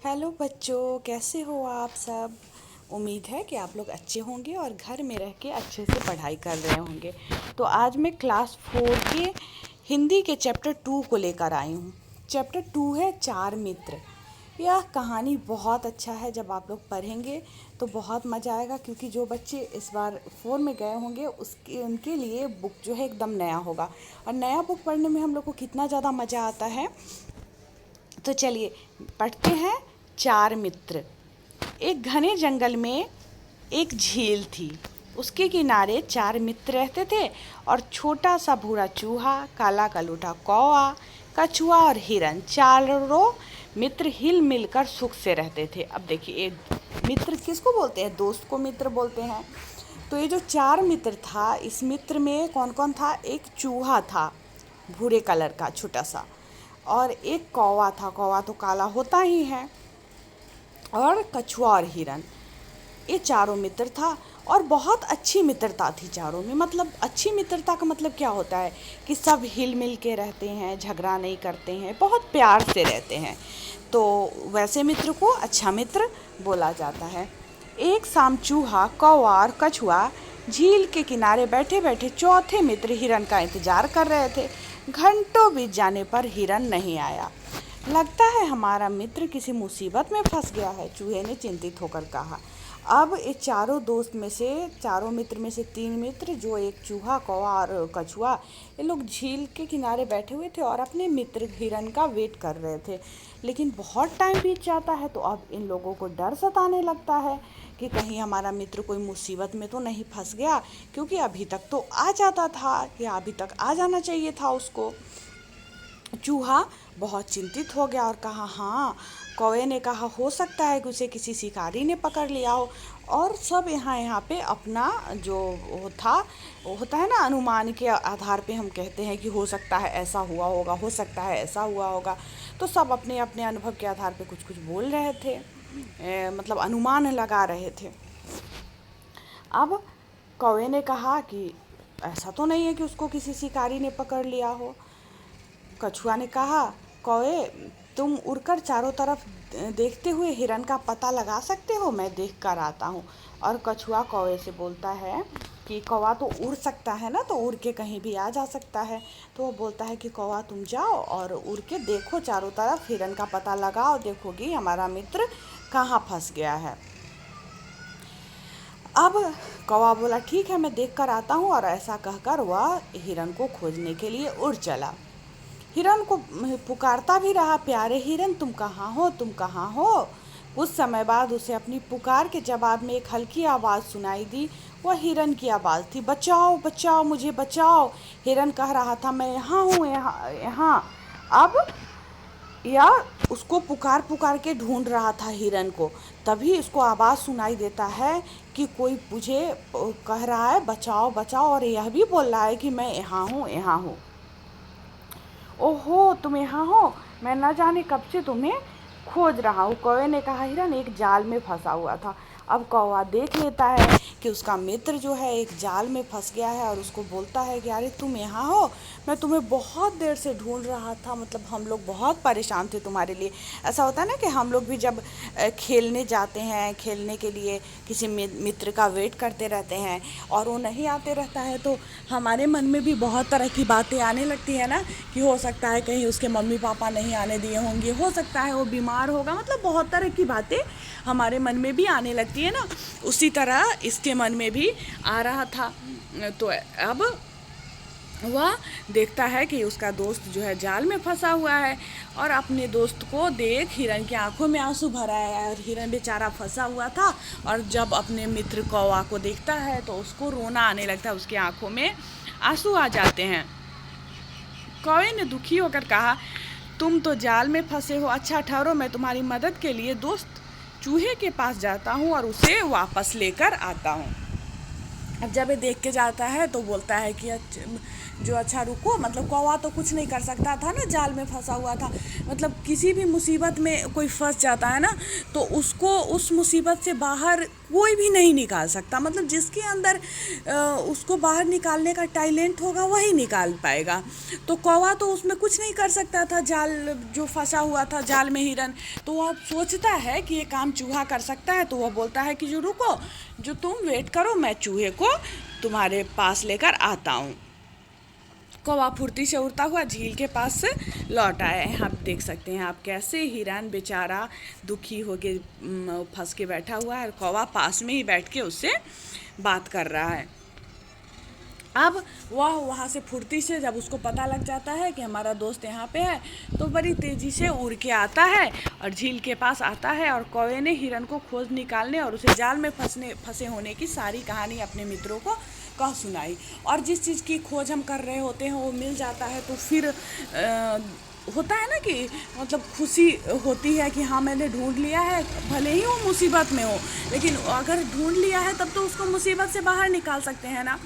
Hello बच्चों, कैसे हो आप सब। उम्मीद है कि आप लोग अच्छे होंगे और घर में रह के अच्छे से पढ़ाई कर रहे होंगे। तो आज मैं क्लास 4 के हिंदी के चैप्टर 2 को लेकर आई हूँ। चैप्टर 2 है चार मित्र। यह कहानी बहुत अच्छा है, जब आप लोग पढ़ेंगे तो बहुत मज़ा आएगा, क्योंकि जो बच्चे इस बार 4 में गए होंगे उसके उनके लिए बुक जो है एकदम नया होगा। और नया बुक पढ़ने में हम लोग को कितना ज़्यादा मज़ा आता है। तो चलिए पढ़ते हैं। चार मित्र। एक घने जंगल में एक झील थी। उसके किनारे चार मित्र रहते थे और छोटा सा भूरा चूहा, काला कलूटा कौवा, कछुआ और हिरन, चारों मित्र हिल मिलकर सुख से रहते थे। अब देखिए, मित्र किसको बोलते हैं? दोस्त को मित्र बोलते हैं। तो ये जो चार मित्र था, इस मित्र में कौन कौन था? एक चूहा था भूरे कलर का छोटा सा, और एक कौवा था। कौवा तो काला होता ही है। और कछुआ और हिरन, ये चारों मित्र था। और बहुत अच्छी मित्रता थी चारों में। मतलब अच्छी मित्रता का मतलब क्या होता है कि सब हिल मिल के रहते हैं, झगड़ा नहीं करते हैं, बहुत प्यार से रहते हैं। तो वैसे मित्र को अच्छा मित्र बोला जाता है। एक शाम चूहा, कौवा और कछुआ झील के किनारे बैठे बैठे चौथे मित्र हिरन का इंतजार कर रहे थे। घंटों बीत जाने पर हिरन नहीं आया। लगता है हमारा मित्र किसी मुसीबत में फंस गया है, चूहे ने चिंतित होकर कहा। अब ये चारों दोस्त में से, चारों मित्र में से तीन मित्र, जो एक चूहा, कौवा और कछुआ, ये लोग झील के किनारे बैठे हुए थे और अपने मित्र हिरन का वेट कर रहे थे। लेकिन बहुत टाइम बीत जाता है तो अब इन लोगों को डर सताने लगता है कि कहीं हमारा मित्र कोई मुसीबत में तो नहीं फंस गया, क्योंकि अभी तक तो आ जाता था, या अभी तक आ जाना चाहिए था उसको। चूहा बहुत चिंतित हो गया और कहा, हाँ। कौवे ने कहा, हो सकता है कि उसे किसी शिकारी ने पकड़ लिया हो। और सब यहाँ पे अपना जो था, वो होता है ना, अनुमान के आधार पे हम कहते हैं कि हो सकता है ऐसा हुआ होगा, हो सकता है ऐसा हुआ होगा। तो सब अपने अपने अनुभव के आधार पे कुछ कुछ बोल रहे थे, मतलब अनुमान लगा रहे थे। अब कौवे ने कहा कि ऐसा तो नहीं है कि उसको किसी शिकारी ने पकड़ लिया हो। कछुआ ने कहा, कौवे, तुम उड़कर चारों तरफ देखते हुए हिरन का पता लगा सकते हो? मैं देख कर आता हूँ। और कछुआ कौवे से बोलता है कि कौवा तो उड़ सकता है ना, तो उड़ के कहीं भी आ जा सकता है। तो वो बोलता है कि कौवा, तुम जाओ और उड़ के देखो चारों तरफ, हिरन का पता लगाओ, देखोगी हमारा मित्र कहाँ फंस गया है। अब कौवा बोला, ठीक है, मैं देख कर आता हूँ। और ऐसा कहकर वह हिरन को खोजने के लिए उड़ चला। हिरन को पुकारता भी रहा, प्यारे हिरन, तुम कहाँ हो, तुम कहाँ हो। कुछ समय बाद उसे अपनी पुकार के जवाब में एक हल्की आवाज़ सुनाई दी। वह हिरन की आवाज़ थी। बचाओ बचाओ, मुझे बचाओ। हिरन कह रहा था, मैं यहाँ हूँ, यहाँ यहाँ। अब या उसको पुकार पुकार के ढूंढ रहा था हिरन को। तभी उसको आवाज़ सुनाई देता है कि कोई मुझे कह रहा है, बचाओ बचाओ, और यह भी बोल रहा है कि मैं यहाँ हूँ, यहाँ हूँ। ओहो, तुम यहाँ हो, मैं न जाने कब से तुम्हें खोज रहा हूँ। कौवे ने कहा, हिरन एक जाल में फंसा हुआ था। अब कौवा देख लेता है कि उसका मित्र जो है एक जाल में फंस गया है, और उसको बोलता है कि अरे तुम यहाँ हो, मैं तुम्हें बहुत देर से ढूंढ रहा था। मतलब हम लोग बहुत परेशान थे तुम्हारे लिए। ऐसा होता है ना कि हम लोग भी जब खेलने जाते हैं, खेलने के लिए किसी मित्र का वेट करते रहते हैं और वो नहीं आते रहता है, तो हमारे मन में भी बहुत तरह की बातें आने लगती है ना, कि हो सकता है कहीं उसके मम्मी पापा नहीं आने दिए होंगे, हो सकता है वो बीमार होगा। मतलब बहुत तरह की बातें हमारे मन में भी आने लगती है ना। उसी तरह इसके मन में भी आ रहा था। तो अब वह देखता है कि उसका दोस्त जो है जाल में फंसा हुआ है, और अपने दोस्त को देख हिरन की आंखों में आंसू भरा है। और हिरन बेचारा फंसा हुआ था, और जब अपने मित्र कौवा को देखता है तो उसको रोना आने लगता है, उसकी आंखों में आंसू आ जाते हैं। कौवे ने दुखी होकर कहा, तुम तो जाल में फंसे हो, अच्छा ठहरो, मैं तुम्हारी मदद के लिए दोस्त चूहे के पास जाता हूँ और उसे वापस लेकर आता हूँ। अब जब ये देख के जाता है तो बोलता है कि जो अच्छा रुको, मतलब कौवा तो कुछ नहीं कर सकता था ना, जाल में फंसा हुआ था। मतलब किसी भी मुसीबत में कोई फंस जाता है ना, तो उसको उस मुसीबत से बाहर कोई भी नहीं निकाल सकता। मतलब जिसके अंदर उसको बाहर निकालने का टैलेंट होगा वही निकाल पाएगा। तो कौवा तो उसमें कुछ नहीं कर सकता था, जाल जो फंसा हुआ था जाल में हिरन। तो वह सोचता है कि ये काम चूहा कर सकता है, तो वह बोलता है कि जो रुको, जो तुम वेट करो, मैं चूहे को तुम्हारे पास लेकर आता हूँ। कौवा फुर्ती से उड़ता हुआ झील के पास से लौट आया है। आप देख सकते हैं आप कैसे हिरन बेचारा दुखी होके फंस के बैठा हुआ है, और कौवा पास में ही बैठ के उससे बात कर रहा है। अब वह वहाँ से फुर्ती से, जब उसको पता लग जाता है कि हमारा दोस्त यहाँ पे है, तो बड़ी तेज़ी से उड़ के आता है और झील के पास आता है। और कौवे ने हिरन को खोज निकालने और उसे जाल में फंसे होने की सारी कहानी अपने मित्रों को कह सुनाई। और जिस चीज़ की खोज हम कर रहे होते हैं वो मिल जाता है, तो फिर होता है ना कि मतलब खुशी होती है कि हाँ मैंने ढूंढ लिया है, भले ही वो मुसीबत में हो, लेकिन अगर ढूंढ लिया है तब तो उसको मुसीबत से बाहर निकाल सकते हैं ना।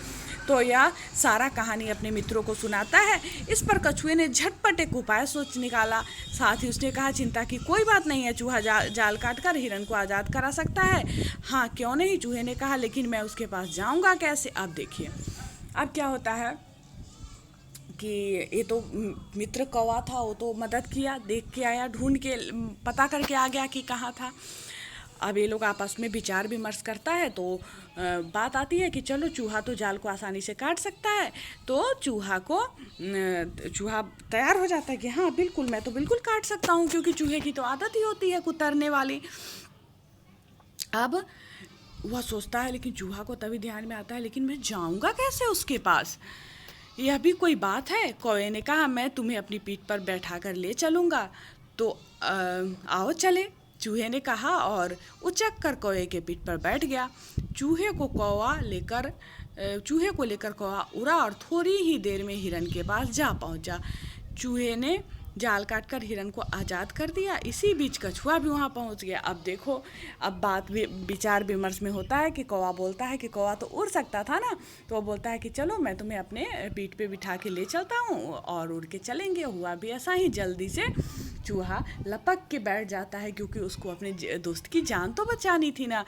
तो यह सारा कहानी अपने मित्रों को सुनाता है। इस पर कछुए ने झटपट एक उपाय सोच निकाला। साथ ही उसने कहा, चिंता की कोई बात नहीं है, चूहा जाल काट कर हिरन को आज़ाद करा सकता है। हाँ क्यों नहीं, चूहे ने कहा, लेकिन मैं उसके पास जाऊंगा कैसे? अब देखिए अब क्या होता है कि ये तो मित्र कौवा था, वो तो मदद किया, देख के आया, ढूंढ के पता करके आ गया कि कहाँ था। अब ये लोग आपस में विचार विमर्श करता है, तो बात आती है कि चलो चूहा तो जाल को आसानी से काट सकता है। तो चूहा तैयार हो जाता है कि हाँ बिल्कुल, मैं तो बिल्कुल काट सकता हूँ, क्योंकि चूहे की तो आदत ही होती है कुतरने वाली। अब वह सोचता है, लेकिन चूहा को तभी ध्यान में आता है, लेकिन मैं जाऊँगा कैसे उसके पास? यह भी कोई बात है। कौवे ने कहा, मैं तुम्हें अपनी पीठ पर बैठा कर ले चलूँगा, तो आओ चले। चूहे ने कहा और उचक कर कौवे के पीठ पर बैठ गया। चूहे को लेकर कौवा उड़ा और थोड़ी ही देर में हिरन के पास जा पहुंचा। चूहे ने जाल काटकर हिरन को आज़ाद कर दिया। इसी बीच कछुआ भी वहाँ पहुँच गया। अब देखो, अब बात विचार विमर्श में होता है कि कौवा बोलता है कि कौवा तो उड़ सकता था ना, तो वो बोलता है कि चलो मैं तुम्हें अपने पीठ पे बिठा के ले चलता हूँ, और उड़ के चलेंगे। हुआ भी ऐसा ही, जल्दी से चूहा लपक के बैठ जाता है, क्योंकि उसको अपने दोस्त की जान तो बचानी थी ना।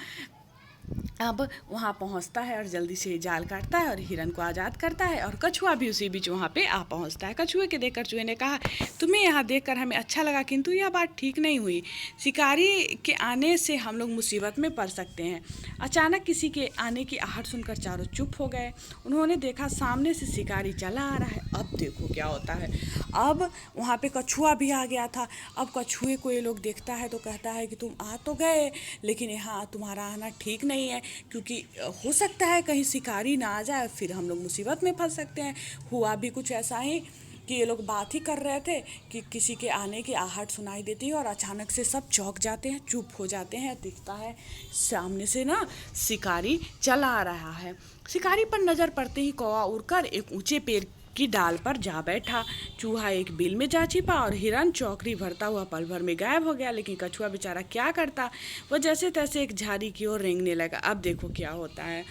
अब वहाँ पहुँचता है और जल्दी से जाल काटता है और हिरन को आज़ाद करता है, और कछुआ भी उसी बीच वहाँ पे आ पहुँचता है। कछुए के देखकर चूहे ने कहा, तुम्हें यहाँ देखकर हमें अच्छा लगा, किंतु यह बात ठीक नहीं हुई। शिकारी के आने से हम लोग मुसीबत में पड़ सकते हैं। अचानक किसी के आने की आहट सुनकर चारों चुप हो गए। उन्होंने देखा सामने से शिकारी चला आ रहा है। अब देखो क्या होता है। अब वहाँ पे कछुआ भी आ गया था। अब कछुए को ये लोग देखता है तो कहता है कि तुम आ तो गए, लेकिन यहाँ तुम्हारा आना ठीक नहीं है, क्योंकि हो सकता है कहीं शिकारी ना आ जाए, फिर हम लोग मुसीबत में फंस सकते हैं। हुआ भी कुछ ऐसा ही कि ये लोग बात ही कर रहे थे कि किसी के आने की आहट सुनाई देती है, और अचानक से सब चौंक जाते हैं, चुप हो जाते हैं। दिखता है सामने से ना शिकारी चला आ रहा है। शिकारी पर नज़र पड़ते ही कौवा उड़कर एक ऊंचे पेड़ की डाल पर जा बैठा। चूहा एक बिल में जा छिपा और हिरन चौकड़ी भरता हुआ पल भर में गायब हो गया। लेकिन कछुआ बेचारा क्या करता, वह जैसे तैसे एक झाड़ी की ओर रेंगने लगा। अब देखो क्या होता है।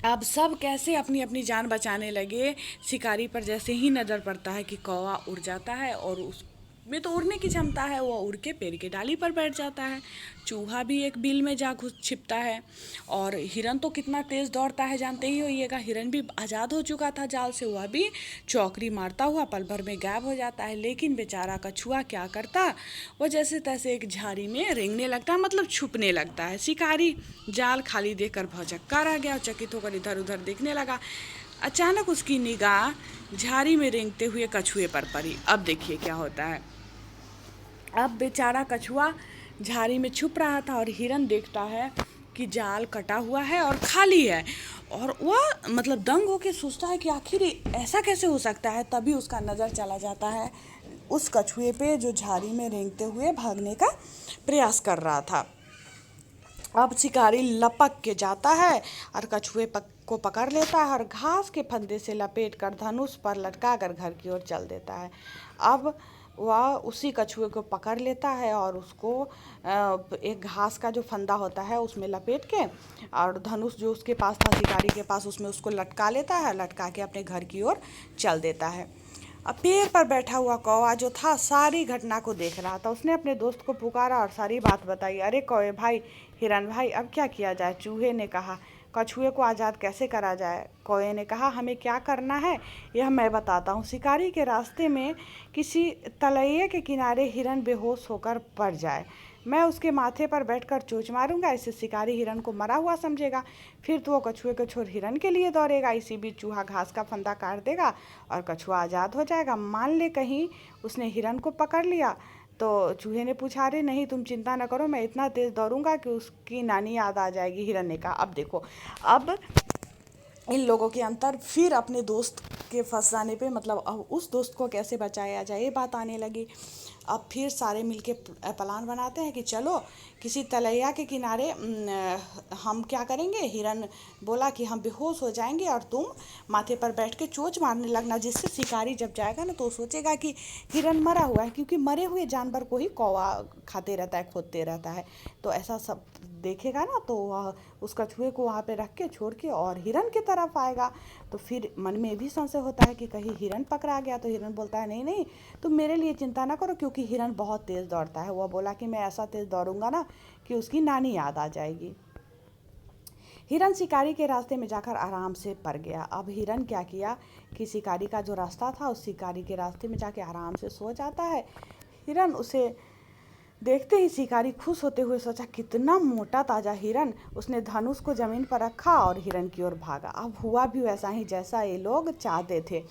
अब सब कैसे अपनी अपनी जान बचाने लगे। शिकारी पर जैसे ही नज़र पड़ता है कि कौवा उड़ जाता है, और उस में तो उड़ने की क्षमता है, वो उड़ के पेड़ की डाली पर बैठ जाता है। चूहा भी एक बिल में जा घुस छिपता है, और हिरन तो कितना तेज़ दौड़ता है जानते ही होइएगा। हिरन भी आज़ाद हो चुका था जाल से, वह भी चौकड़ी मारता हुआ पल भर में गायब हो जाता है। लेकिन बेचारा कछुआ क्या करता, वह जैसे तैसे एक झाड़ी में रेंगने लगता है, मतलब छुपने लगता है। शिकारी जाल खाली देखकर भौचक्का रह गया और चकित होकर इधर उधर देखने लगा। अचानक उसकी निगाह झाड़ी में रेंगते हुए कछुए पर पड़ी। अब देखिए क्या होता है। अब बेचारा कछुआ झाड़ी में छुप रहा था, और हिरन देखता है कि जाल कटा हुआ है और खाली है, और वह मतलब दंग होकर सोचता है कि आखिर ऐसा कैसे हो सकता है। तभी उसका नज़र चला जाता है उस कछुए पे, जो झाड़ी में रेंगते हुए भागने का प्रयास कर रहा था। अब शिकारी लपक के जाता है और कछुए को पकड़ लेता है, और घास के फंदे से लपेट कर धनुष पर लटका कर घर की ओर चल देता है। अब वह उसी कछुए को पकड़ लेता है और उसको एक घास का जो फंदा होता है उसमें लपेट के, और धनुष जो उसके पास था शिकारी के पास, उसमें उसको लटका लेता है, लटका के अपने घर की ओर चल देता है। अब पेड़ पर बैठा हुआ कौवा जो था सारी घटना को देख रहा था। उसने अपने दोस्त को पुकारा और सारी बात बताई। अरे कौवे भाई, हिरन भाई, अब क्या किया जाए? चूहे ने कहा। कछुए को आज़ाद कैसे करा जाए? कौवे ने कहा, हमें क्या करना है यह मैं बताता हूँ। शिकारी के रास्ते में किसी तलैये के किनारे हिरन बेहोश होकर पड़ जाए, मैं उसके माथे पर बैठकर चोंच मारूंगा। इससे शिकारी हिरन को मरा हुआ समझेगा, फिर तो वो कछुए को छोड़ हिरन के लिए दौड़ेगा। इसी बीच चूहा घास का फंदा काट देगा और कछुआ आज़ाद हो जाएगा। मान ले कहीं उसने हिरन को पकड़ लिया तो चूहे ने पूछा, अरे नहीं, तुम चिंता न करो, मैं इतना तेज़ दौड़ूंगा कि उसकी नानी याद आ जाएगी। हिरन ने कहा। अब देखो, अब इन लोगों के अंतर फिर अपने दोस्त के फंस जाने पे, मतलब अब उस दोस्त को कैसे बचाया जाए ये बात आने लगी। अब फिर सारे मिलके प्लान बनाते हैं कि चलो किसी तलैया के किनारे हम क्या करेंगे। हिरन बोला कि हम बेहोश हो जाएंगे और तुम माथे पर बैठ के चोंच मारने लगना, जिससे शिकारी जब जाएगा ना तो सोचेगा कि हिरन मरा हुआ है, क्योंकि मरे हुए जानवर को ही कौवा खाते रहता है, खोदते रहता है। तो ऐसा सब देखेगा ना तो वह उस कछुए को वहाँ पे रख के छोड़ के और हिरन की तरफ आएगा। तो फिर मन में भी संशय होता है कि कहीं हिरन पकड़ा गया। तो हिरन बोलता है, नहीं नहीं, तुम मेरे लिए चिंता ना करो, क्योंकि हिरन बहुत तेज़ दौड़ता है। वह बोला कि मैं ऐसा तेज़ दौड़ूंगा ना कि उसकी नानी याद आ जाएगी। हिरन शिकारी के रास्ते में जाकर आराम से पड़ गया। अब हिरन क्या किया कि शिकारी का जो रास्ता था उस शिकारी के रास्ते में जाके आराम से सो जाता है। हिरन उसे देखते ही शिकारी खुश होते हुए सोचा, कितना मोटा ताज़ा हिरन। उसने धनुष को ज़मीन पर रखा और हिरन की ओर भागा। अब हुआ भी वैसा ही जैसा ये लोग चाहते थे।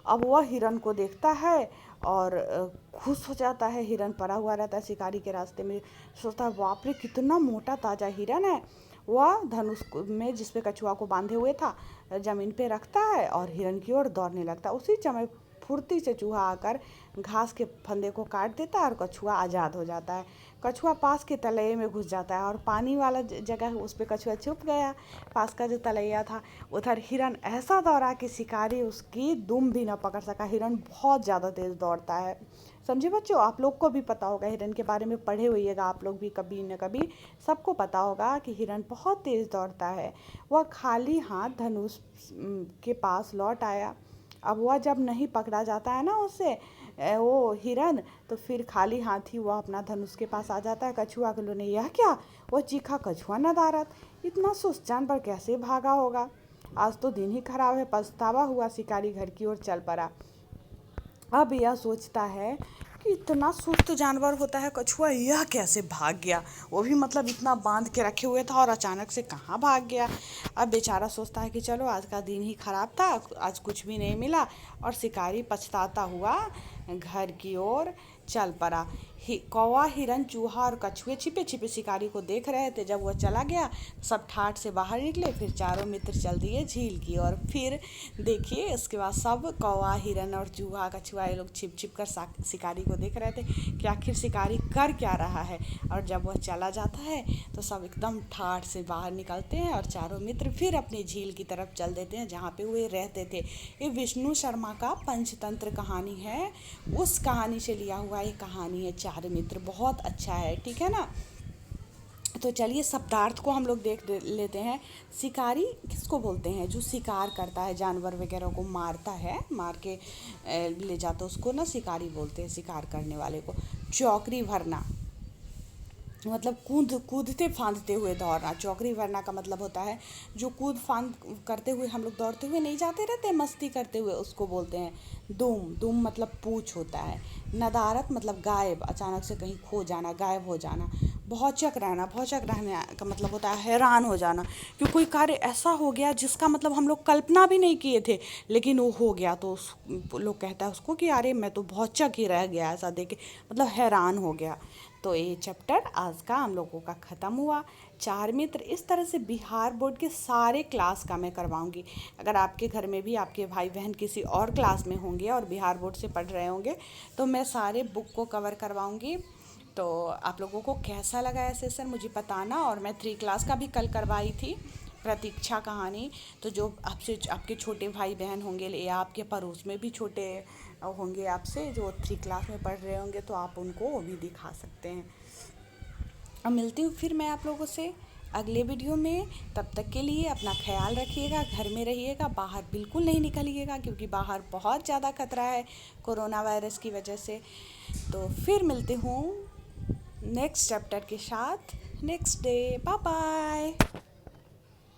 अब वह हिरन को देखता है और खुश हो जाता है। हिरन पड़ा हुआ रहता है शिकारी के रास्ते में, सोचता है, बाप रे, कितना मोटा ताज़ा हिरन है। वह धनुष में जिस पे कछुआ को बांधे हुए था ज़मीन पे रखता है और हिरन की ओर दौड़ने लगता है। उसी समय फुर्ती से चूहा आकर घास के फंदे को काट देता है और कछुआ आज़ाद हो जाता है। कछुआ पास के तलैये में घुस जाता है और पानी वाला जगह उस पर कछुआ छुप गया। पास का जो तलैया था उधर हिरन ऐसा दौड़ा कि शिकारी उसकी दुम भी न पकड़ सका। हिरन बहुत ज़्यादा तेज़ दौड़ता है। समझे बच्चों? आप लोग को भी पता होगा, हिरन के बारे में पढ़े होइएगा आप लोग भी कभी न कभी, सबको पता होगा कि हिरन बहुत तेज़ दौड़ता है। वह खाली हाथ धनुष के पास लौट आया। अब वह जब नहीं पकड़ा जाता है ना उससे वो हिरन, तो फिर खाली हाथ ही वह अपना धनुष के पास आ जाता है। कछुआ के लोग ने, यह क्या? वह चीखा, कछुआ नदारत, इतना सुस्त जानवर कैसे भागा होगा? आज तो दिन ही खराब है। पछतावा हुआ शिकारी घर की ओर चल पड़ा। अब यह सोचता है कि इतना सुस्त जानवर होता है कछुआ, यह कैसे भाग गया? वो भी मतलब इतना बांध के रखे हुए था और अचानक से कहाँ भाग गया? अब बेचारा सोचता है कि चलो आज का दिन ही खराब था, आज कुछ भी नहीं मिला, और शिकारी पछताता हुआ घर की ओर चल पड़ा। कौवा, हिरन, चूहा और कछुए छिपे छिपे शिकारी को देख रहे थे। जब वह चला गया सब ठाठ से बाहर निकले। फिर चारों मित्र चल दिए झील की ओर। फिर देखिए इसके बाद सब कौवा, हिरन और चूहा, कछुआ ये लोग छिप छिप कर शिकारी को देख रहे थे कि आखिर शिकारी कर क्या रहा है। और जब वह चला जाता है तो सब एकदम ठाठ से बाहर निकलते हैं और चारों मित्र फिर अपनी झील की तरफ चल देते हैं जहाँ पे वे रहते थे। ये विष्णु शर्मा का पंचतंत्र कहानी है, उस कहानी से लिया हुआ ये कहानी है चार मित्र। बहुत अच्छा है, ठीक है ना? तो चलिए शब्दार्थ को हम लोग देख लेते हैं। शिकारी किसको बोलते हैं? जो शिकार करता है, जानवर वगैरह को मारता है, मार के ले जाता है, उसको ना शिकारी बोलते हैं, शिकार करने वाले को। चौकड़ी भरना मतलब कूदते फांदते हुए दौड़ना। चौकड़ी भरना का मतलब होता है जो कूद फांद करते हुए हम लोग दौड़ते हुए नहीं जाते रहते मस्ती करते हुए, उसको बोलते हैं दुम। दुम मतलब पूँछ होता है। नदारत मतलब गायब, अचानक से कहीं खो जाना, गायब हो जाना। भौचक रहना, भौचक रहने का मतलब होता है हैरान हो जाना, कि कोई कार्य ऐसा हो गया जिसका मतलब हम लोग कल्पना भी नहीं किए थे लेकिन वो हो गया, तो लोग कहता है उसको कि अरे मैं तो भौचक ही रह गया, ऐसा देखे, मतलब हैरान हो गया। तो ये चैप्टर आज का हम लोगों का ख़त्म हुआ। चार मित्र, इस तरह से बिहार बोर्ड के सारे क्लास का मैं करवाऊंगी। अगर आपके घर में भी आपके भाई बहन किसी और क्लास में होंगे और बिहार बोर्ड से पढ़ रहे होंगे तो मैं सारे बुक को कवर करवाऊंगी। तो आप लोगों को कैसा लगा ये सेशन मुझे बताना। और मैं 3 क्लास का भी कल करवाई थी, प्रतीक्षा कहानी। तो जो आपसे आपके छोटे भाई बहन होंगे या आपके पड़ोस में भी छोटे होंगे आपसे, जो 3 क्लास में पढ़ रहे होंगे, तो आप उनको वो भी दिखा सकते हैं। अब मिलती हूँ फिर मैं आप लोगों से अगले वीडियो में। तब तक के लिए अपना ख्याल रखिएगा, घर में रहिएगा, बाहर बिल्कुल नहीं निकलिएगा क्योंकि बाहर बहुत ज़्यादा खतरा है कोरोना वायरस की वजह से। तो फिर मिलते हूँ नेक्स्ट चैप्टर के साथ नेक्स्ट डे। Bye bye.